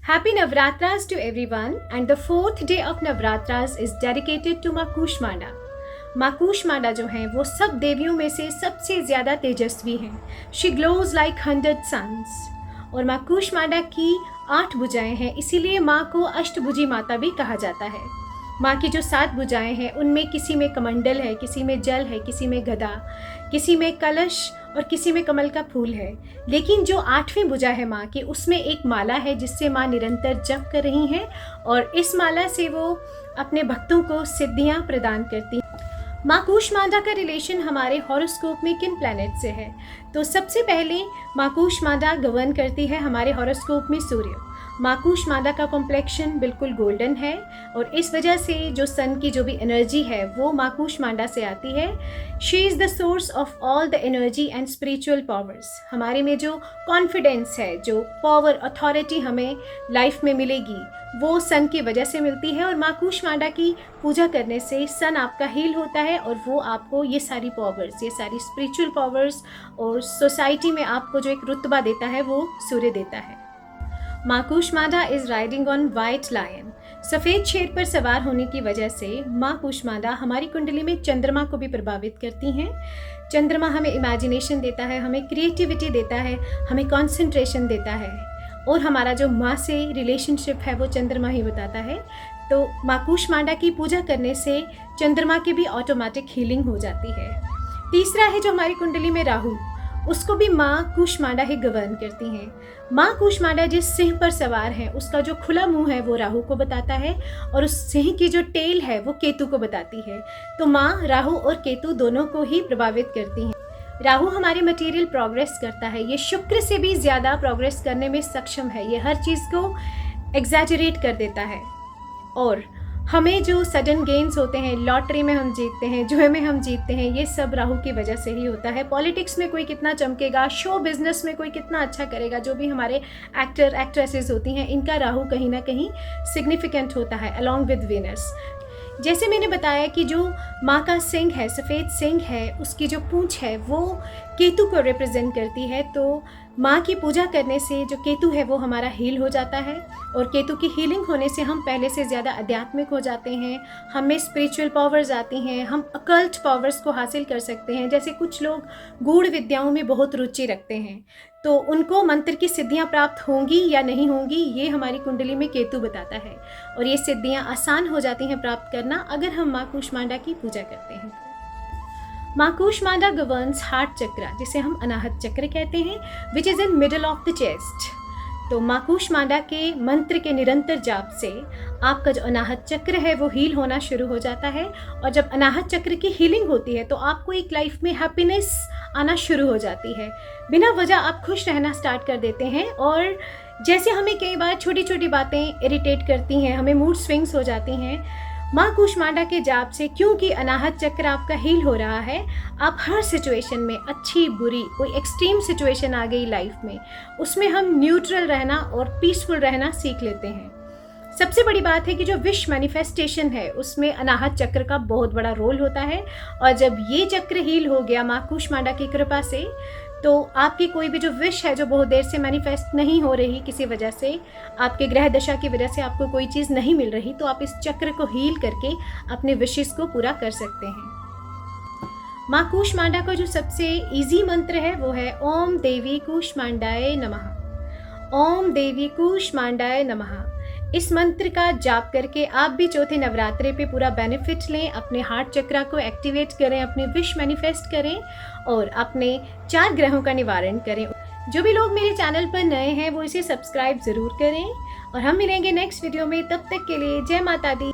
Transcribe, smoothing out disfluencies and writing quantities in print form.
Happy Navratras to everyone, and the fourth day of Navratras is dedicated to माँ कूष्मांडा। माँ कूष्मांडा जो हैं वो सब देवियों में से सबसे ज़्यादा तेजस्वी हैं। She glows like 100 suns. और माँ कूष्मांडा की 8 भुजाएं हैं, इसीलिए माँ को अष्टभुजी माता भी कहा जाता है। माँ की जो 7 भुजाएं हैं उनमें किसी में कमंडल है, किसी में जल है, किसी में गदा, किसी में कलश और किसी में कमल का फूल है। लेकिन जो 8वीं भुजा है माँ की, उसमें एक माला है जिससे माँ निरंतर जप कर रही हैं और इस माला से वो अपने भक्तों को सिद्धियाँ प्रदान करती हैं। माँ कूष्मांडा का रिलेशन हमारे हॉरोस्कोप में किन प्लैनेट से है? तो सबसे पहले माँ कूष्मांडा गवर्न करती है हमारे हॉरोस्कोप में सूर्य। माँ कूष्मांडा का कॉम्प्लेक्शन बिल्कुल गोल्डन है और इस वजह से जो सन की जो भी एनर्जी है वो माँ कूष्मांडा से आती है। She is the source of all the energy and spiritual powers. हमारे में जो कॉन्फिडेंस है, जो पावर, अथॉरिटी हमें लाइफ में मिलेगी वो सन की वजह से मिलती है। और माँ कूष्मांडा की पूजा करने से सन आपका हील होता है और वो आपको ये सारी पावर्स, ये सारी स्पिरिचुअल पावर्स और सोसाइटी में आपको जो एक रुतबा देता है वो सूर्य देता है। माँ Kushmanda is riding on white lion. सफ़ेद शेर पर सवार होने की वजह से माँ कूष्मांडा हमारी कुंडली में चंद्रमा को भी प्रभावित करती हैं। चंद्रमा हमें इमेजिनेशन देता है, हमें क्रिएटिविटी देता है, हमें कंसंट्रेशन देता है और हमारा जो माँ से रिलेशनशिप है वो चंद्रमा ही बताता है। तो माँ कूष्मांडा की पूजा करने से चंद्रमा की भी ऑटोमेटिक हीलिंग हो जाती है। तीसरा है जो हमारी कुंडली में राहु, उसको भी माँ कूष्मांडा ही गवर्न करती हैं। माँ कूष्मांडा जिस सिंह पर सवार है उसका जो खुला मुंह है वो राहु को बताता है और उस सिंह की जो टेल है वो केतु को बताती है। तो माँ राहु और केतु दोनों को ही प्रभावित करती हैं। राहु हमारे मटेरियल प्रोग्रेस करता है, ये शुक्र से भी ज़्यादा प्रोग्रेस करने में सक्षम है, ये हर चीज़ को एग्जैजरेट कर देता है। और हमें जो सडन गेन्स होते हैं, लॉटरी में हम जीतते हैं, जुए में हम जीतते हैं, ये सब राहु की वजह से ही होता है। पॉलिटिक्स में कोई कितना चमकेगा, शो बिजनेस में कोई कितना अच्छा करेगा, जो भी हमारे एक्टर एक्ट्रेसेस होती हैं इनका राहु कहीं ना कहीं सिग्निफिकेंट होता है अलॉन्ग विद वीनस। जैसे मैंने बताया कि जो माँ का सिंह है, सफ़ेद सिंह है, उसकी जो पूंछ है वो केतु को रिप्रेजेंट करती है। तो माँ की पूजा करने से जो केतु है वो हमारा हील हो जाता है और केतु की हीलिंग होने से हम पहले से ज़्यादा आध्यात्मिक हो जाते हैं, हमें स्पिरिचुअल पावर्स आती हैं, हम अकल्ट पावर्स को हासिल कर सकते हैं। जैसे कुछ लोग गूढ़ विद्याओं में बहुत रुचि रखते हैं तो उनको मंत्र की सिद्धियाँ प्राप्त होंगी या नहीं होंगी ये हमारी कुंडली में केतु बताता है और ये सिद्धियाँ आसान हो जाती हैं प्राप्त करना अगर हम माँ कूष्मांडा की पूजा करते हैं। माँ कूष्मांडा गवर्न्स हार्ट चक्र, जिसे हम अनाहत चक्र कहते हैं, which is in middle of the chest. तो माँ कूष्मांडा के मंत्र के निरंतर जाप से आपका जो अनाहत चक्र है वो हील होना शुरू हो जाता है और जब अनाहत चक्र की हीलिंग होती है तो आपको एक लाइफ में हैप्पीनेस आना शुरू हो जाती है। बिना वजह आप खुश रहना स्टार्ट कर देते हैं और जैसे हमें कई बार छोटी छोटी बातें इरिटेट करती हैं, हमें मूड स्विंग्स हो जाती हैं, माँ कूष्मांडा के जाप से, क्योंकि अनाहत चक्र आपका हील हो रहा है, आप हर सिचुएशन में, अच्छी बुरी, कोई एक्सट्रीम सिचुएशन आ गई लाइफ में, उसमें हम न्यूट्रल रहना और पीसफुल रहना सीख लेते हैं। सबसे बड़ी बात है कि जो विश मैनिफेस्टेशन है उसमें अनाहत चक्र का बहुत बड़ा रोल होता है और जब ये चक्र हील हो गया माँ कूष्मांडा की कृपा से तो आपकी कोई भी जो विश है जो बहुत देर से मैनिफेस्ट नहीं हो रही, किसी वजह से, आपके ग्रह दशा की वजह से आपको कोई चीज़ नहीं मिल रही, तो आप इस चक्र को हील करके अपने विशेस को पूरा कर सकते हैं। माँ कूष्मांडा का जो सबसे इजी मंत्र है वो है ओम देवी कूष्मांडाय नमः। ओम देवी कूष्मांडाय नमः। इस मंत्र का जाप करके आप भी चौथे नवरात्रे पे पूरा बेनिफिट लें, अपने हार्ट चक्र को एक्टिवेट करें, अपने विश मैनिफेस्ट करें और अपने 4 ग्रहों का निवारण करें। जो भी लोग मेरे चैनल पर नए हैं वो इसे सब्सक्राइब ज़रूर करें और हम मिलेंगे नेक्स्ट वीडियो में। तब तक के लिए जय माता दी।